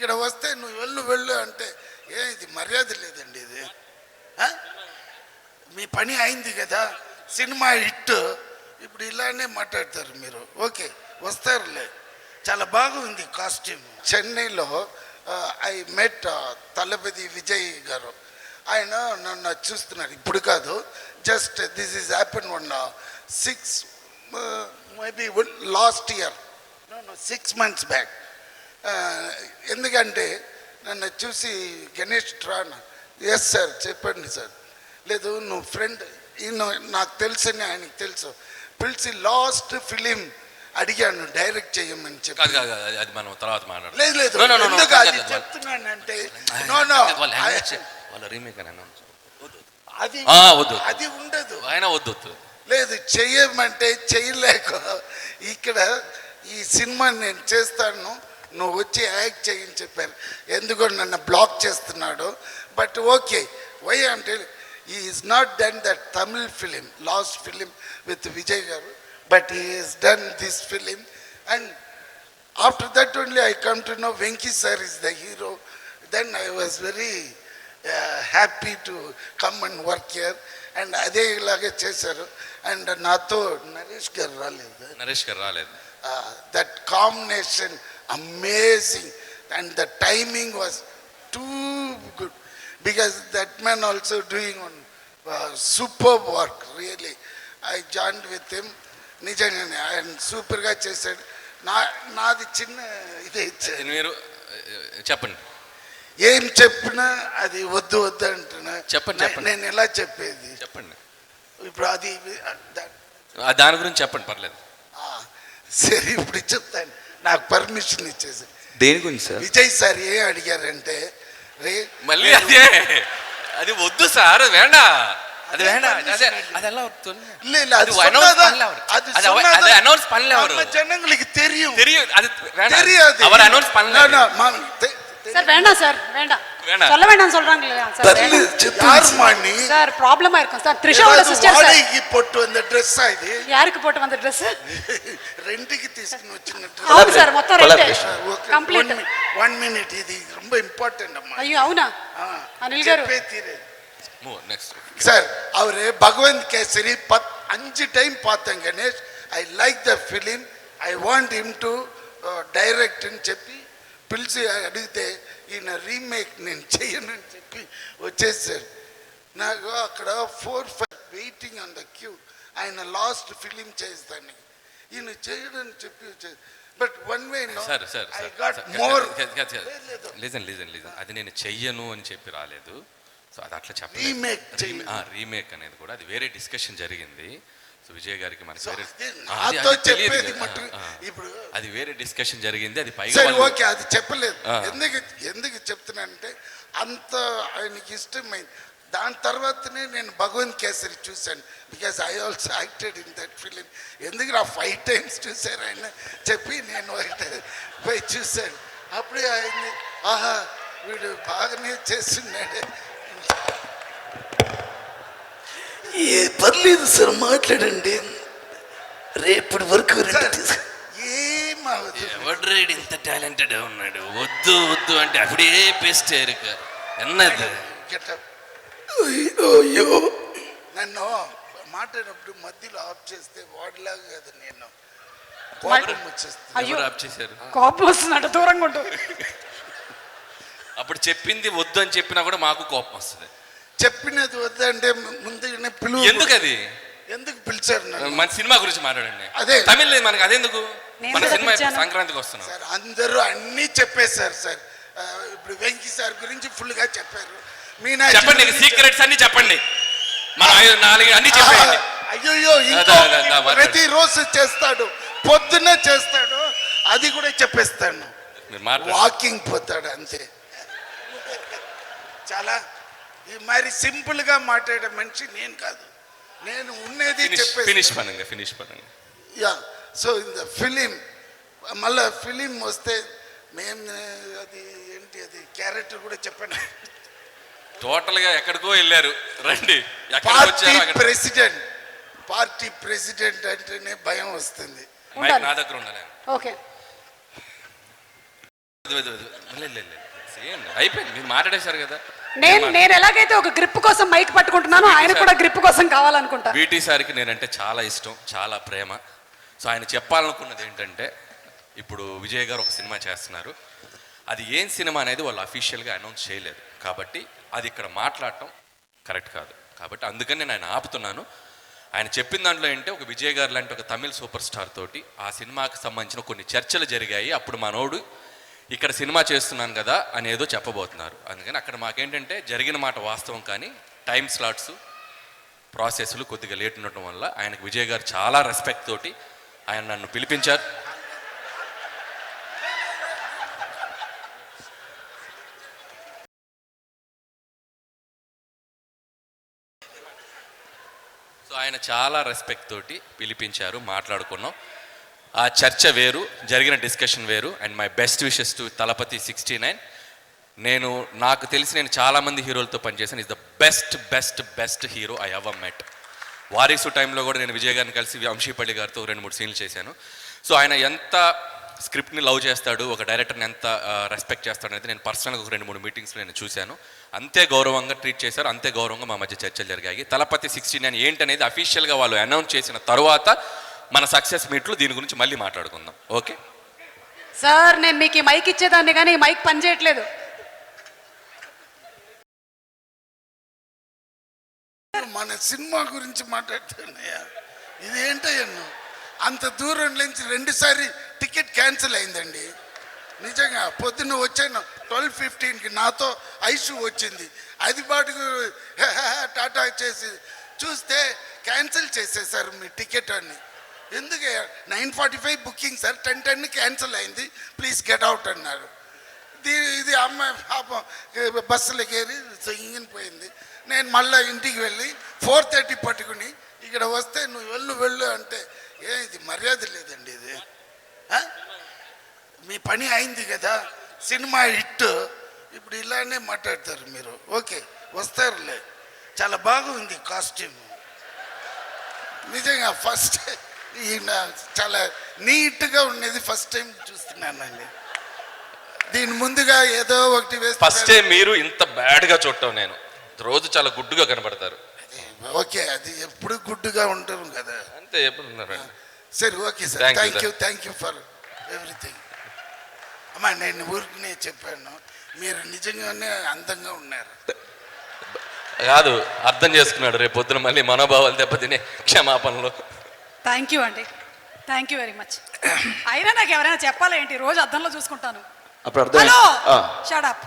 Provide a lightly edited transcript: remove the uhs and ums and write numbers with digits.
ఇక్కడ వస్తే నువ్వు వెళ్ళు అంటే ఇది మర్యాద లేదండి. ఇది మీ పని అయింది కదా, సినిమా హిట్, ఇప్పుడు ఇలానే మాట్లాడతారు మీరు. ఓకే, వస్తారులే. చాలా బాగుంది కాస్ట్యూమ్. చెన్నైలో ఐ మెట్ తలపతి విజయ్ గారు. ఆయన నన్ను చూస్తున్నారు, ఇప్పుడు కాదు, just this is happen 6 maybe last year, 6 months back. ఎందుకంటే నన్ను చూసి గణేష్ ట్రాన్, ఎస్ సార్ చెప్పండి సార్, లేదు నువ్వు ఫ్రెండ్, ఈయన నాకు తెలుసని ఆయనకు తెలుసు, పిలిచి లాస్ట్ ఫిలిం అడిగాను డైరెక్ట్ చేయమని చెప్పి. అది మనం తర్వాత మాట్లాడదాం. లేదు లేదు, ఎందుకు అది చెప్తున్నానంటే అది ఉండదు, ఆయన వద్దు లేదు చెయ్యమంటే చెయ్యలేక ఇక్కడ ఈ సినిమా నేను చేస్తాను, నువ్వు వచ్చి యాక్ట్ చేయని చెప్పారు. ఎందుకో నన్ను బ్లాక్ చేస్తున్నాడు. బట్ ఓకే, వై అంటే he is not done that Tamil film, last film with Vijay garu, but he has done this film, and after that only I come to know Venki sir is the hero. Then I was very happy to come and work here, and ade ilage chesaru, and nato Naresh garu raledu. That combination amazing, and the timing was too good, because that man also doing one superb work. Really, I joined with him. నిజంగానే ఆయన సూపర్గా చేశాడు. నాది చిన్న ఇదే ఇచ్చాడు. మీరు చెప్పండి, ఏం చెప్పినా అది వద్దు అంటున్నా. చెప్పండి. నేను ఎలా చెప్పేది చెప్పండి. ఇప్పుడు అది దాని గురించి చెప్పండి, పర్లేదు. సరే ఇప్పుడు చెప్తాను, నాకు పర్మిషన్ ఇచ్చేసి. దేని గురించి సార్? విజయ్ సార్ ఏం అడిగారంటే, మళ్ళీ అది వద్దు సార్, వేండా అది వేండా, జనங்களுக்கு தெரியும், அவர் அனௌன்ஸ் பண்ணல சார். வேண்டாம் சார், வேண்டாம், சொல்ல வேண்டாம் சொல்றாங்க சார். ப்ராப்ளமா இருக்கும் சார். த்ரிஷாவோட sister sir. வாடகைக்கு போட்டு வந்த Dress இது. யாருக்கு போட்டு வந்த Dress? ரெண்டுக்கு తీసుకుని వచ్చిన Dress. అవును సార్, మొత్తం రెండే కంప్లీట్. 1 minute, ఇది ரொம்ப ఇంపార్టెంట్ అమ్మా. అయ్యో అవునా అనిల్ గారు? నెక్స్ట్ సార్, అవరే భగవంత్ కేసరి 5 టైం పాతాం Ganesh. I like the film, I want him to direct అని చెప్పి పిలిచి అడిగితే ఈయన రీమేక్ నేను చెయ్యను అని చెప్పి వచ్చేసారు. నాకు అక్కడ 4-5 వెయిటింగ్ ఆన్ ద క్యూ. ఆయన లాస్ట్ ఫిలిం చేస్తాను, ఈయన చేయడని చెప్పి వచ్చేది. But one way I got more. అది నేను చెయ్యను అని చెప్పి రాలేదు. సో అది అట్లా చెప్పాలి. రీమేక్ అనేది కూడా అది వేరే డిస్కషన్ జరిగింది. సో విజయ్ గారికి మనకి అది వేరే డిస్కషన్ జరిగింది. అది పైగా ఓకే, అది చెప్పలేదు. ఎందుకు చెప్తున్నానంటే అంత ఆయనకి ఇష్టమైంది. దాని తర్వాతనే నేను భగవంత్ కేసరి చూశాను, because I also acted in that film. ఎందుకు 5 times చూశారు ఆయన చెప్పి నేను పోయి చూశాను. అప్పుడే ఆయన ఆహా వీడు బాగానే చేస్తున్నాడే. పర్లేదు సార్, మాట్లాడండి, రేపటి వరకు ఎవడ్రేడు ఇంత టాలెంటెడ్ ఉన్నాడు. వద్దు అంటే అప్పుడే బెస్ట్ ఎన్నది. అయ్యో, నన్ను మాట్లాడినప్పుడు మధ్యలో ఆఫ్ చేస్తే వాడిలాగా కదా, నేను కోపం వచ్చేస్తాను. ఆఫ్ చేశారు, కోపం వస్తుందంట, దూరంగా ఉంటూ. అప్పుడు చెప్పింది వద్దు అని చెప్పినా కూడా మాకు కోపం వస్తుంది. చెప్పినది వద్దంటే ముందుగానే పిలువ. ఎందుకు అది? ఎందుకు పిలిచారు? మన సినిమా గురించి మాట్లాడండి. అదే తమిళ లేదు మనకి, అదెందుకు? మన సినిమా సంక్రాంతికి వస్తున్నాం సార్. అందరూ అన్నీ చెప్పేశారు సార్. ఇప్పుడు వెంకీ సార్ గురించి ఫుల్ గా చెప్పారు. మీనాక్షి చెప్పండి, సీక్రెట్స్ అన్ని చెప్పండి. మన 4 అన్ని చెప్పండి. అయ్యో, ప్రతిరోజు చేస్తాడు, పొద్దున్నే చేస్తాడు, అది కూడా చెప్పేస్తాను. వాకింగ్ పోతాడు అంతే. చాలా మరి సింపుల్ గా మాట్లాడే మనిషి నేను కాదు, నేను ఉన్నది చెప్పేసి ఫినిష్ పనండి. Yeah, so in the film, మళ్ళా ఫిలిం వస్తే మేము అది ఏంటి, అది క్యారెక్టర్ కూడా చెప్పండి. టోటల్ గా ఎక్కడికో వెళ్ళారు, రండి. పార్టీ ప్రెసిడెంట్ అంటేనే భయం వస్తుంది. నా దగ్గర ఉండాలి. ఓకే. అయిపోయింది, మీరు మాట్లాడేశారు కదా. నేను ఎలాగైతే ఒక గ్రిప్ కోసం మైక్ పట్టుకుంటున్నానో ఆయన కూడా గ్రిప్ కోసం కావాలనుకుంటా. బీటీ సార్కి నేనంటే చాలా ఇష్టం, చాలా ప్రేమ. సో ఆయన చెప్పాలనుకున్నది ఏంటంటే, ఇప్పుడు విజయ్ గారు ఒక సినిమా చేస్తున్నారు, అది ఏం సినిమా అనేది వాళ్ళు అఫీషియల్గా అనౌన్స్ చేయలేదు, కాబట్టి అది ఇక్కడ మాట్లాడటం కరెక్ట్ కాదు. కాబట్టి అందుకని నేను ఆయన ఆపుతున్నాను. ఆయన చెప్పిన దాంట్లో ఏంటంటే, ఒక విజయ్ గారు లాంటి ఒక తమిళ సూపర్ స్టార్ తోటి ఆ సినిమాకి సంబంధించిన కొన్ని చర్చలు జరిగాయి, అప్పుడు మనోడు ఇక్కడ సినిమా చేస్తున్నాను కదా అని ఏదో చెప్పబోతున్నారు. అందుకని అక్కడ మాకేంటంటే జరిగిన మాట వాస్తవం, కానీ టైం స్లాట్స్ ప్రాసెస్లు కొద్దిగా లేట్ ఉండటం వల్ల ఆయనకు విజయ్ గారు చాలా రెస్పెక్ట్ తోటి ఆయన నన్ను పిలిపించారు. సో ఆయన చాలా రెస్పెక్ట్ తోటి పిలిపించారు, మాట్లాడుకున్నాం. ఆ చర్చ వేరు, జరిగిన డిస్కషన్ వేరు. And my best wishes to Thalapathy 69. నాకు తెలిసి నేను చాలామంది హీరోలతో పనిచేశాను. Is the best best best hero I ever met. Varisu టైంలో కూడా నేను విజయ్ గారిని కలిసి వంశీపల్లి గారితో 2-3 సీన్లు చేశాను. సో ఆయన ఎంత స్క్రిప్ట్ని లవ్ చేస్తాడు, ఒక డైరెక్టర్ని ఎంత రెస్పెక్ట్ చేస్తాడు అనేది నేను పర్సనల్గా ఒక 2-3 మీటింగ్స్లో నేను చూశాను. అంతే గౌరవంగా ట్రీట్ చేశారు, అంతే గౌరవంగా మా మధ్య చర్చలు జరిగాయి. తలపతి 69 ఏంటనేది అఫీషియల్గా వాళ్ళు అనౌన్స్ చేసిన తర్వాత మన సక్సెస్ మీట్లు దీని గురించి మళ్ళీ మాట్లాడుకుందాం. ఓకే సార్, నేను మీకు ఈ మైక్ ఇచ్చేదాన్ని కానీ ఈ మైక్ పనిచేయట్లేదు. మన సినిమా గురించి మాట్లాడుతున్నాయా? ఇది ఏంటయ్యా, అంత దూరం నుంచి 2సారి టికెట్ క్యాన్సిల్ అయిందండి. నిజంగా పొద్దున్న వచ్చాను 12:15కి, నాతో ఐషు వచ్చింది, అది పాటుకు టాటా చేసి చూస్తే క్యాన్సిల్ చేసేసారు మీ టికెట్ అని. ఎందుకు 9:45 బుకింగ్ సార్, 10:10 క్యాన్సిల్ అయింది, ప్లీజ్ గెట్ అవుట్ అన్నారు. ఇది అమ్మాయి పాపం బస్సులకు ఏరి ఇంగిని పోయింది. నేను మళ్ళీ ఇంటికి వెళ్ళి 4:30 పట్టుకుని ఇక్కడ వస్తే నువ్వు వెళ్ళు అంటే, ఇది మర్యాద లేదండి, ఇది మీ పని అయింది కదా, సినిమా హిట్, ఇప్పుడు ఇలానే మాట్లాడతారు మీరు. ఓకే వస్తారులే, చాలా బాగుంది కాస్ట్యూమ్ నిజంగా. ఫస్ట్ ఈయన చాలా నీట్గా ఉండేది, ఫస్ట్ టైం చూస్తున్నానండి. దీని ముందుగా ఏదో ఒకటి వేస్తే ఫస్ట్ టైం మీరు ఇంత బ్యాడ్గా చూడటం, నేను రోజు చాలా గుడ్డుగా కనబడతారు. ఓకే, అది ఎప్పుడు గుడ్డుగా ఉంటాం కదా, అంతే ఎప్పుడు ఉన్నారండి. సరే okay sir, thank you for everything. అమ్మా నేను ఊరికనే చెప్పాను, మీరు నిజంగానే అందంగా ఉన్నారు. కాదు, అర్థం చేసుకున్నాడు, రేపు పొద్దున మళ్ళీ మనోభావాలు దెబ్బతినే క్షమాపణలు. థ్యాంక్ యూ అండి, థ్యాంక్ యూ వెరీ మచ్. అయినా నాకు ఎవరైనా చెప్పాలేంటి, రోజు అద్దంలో చూసుకుంటాను. అప్పుడు అర్థం హలో షట్ అప్.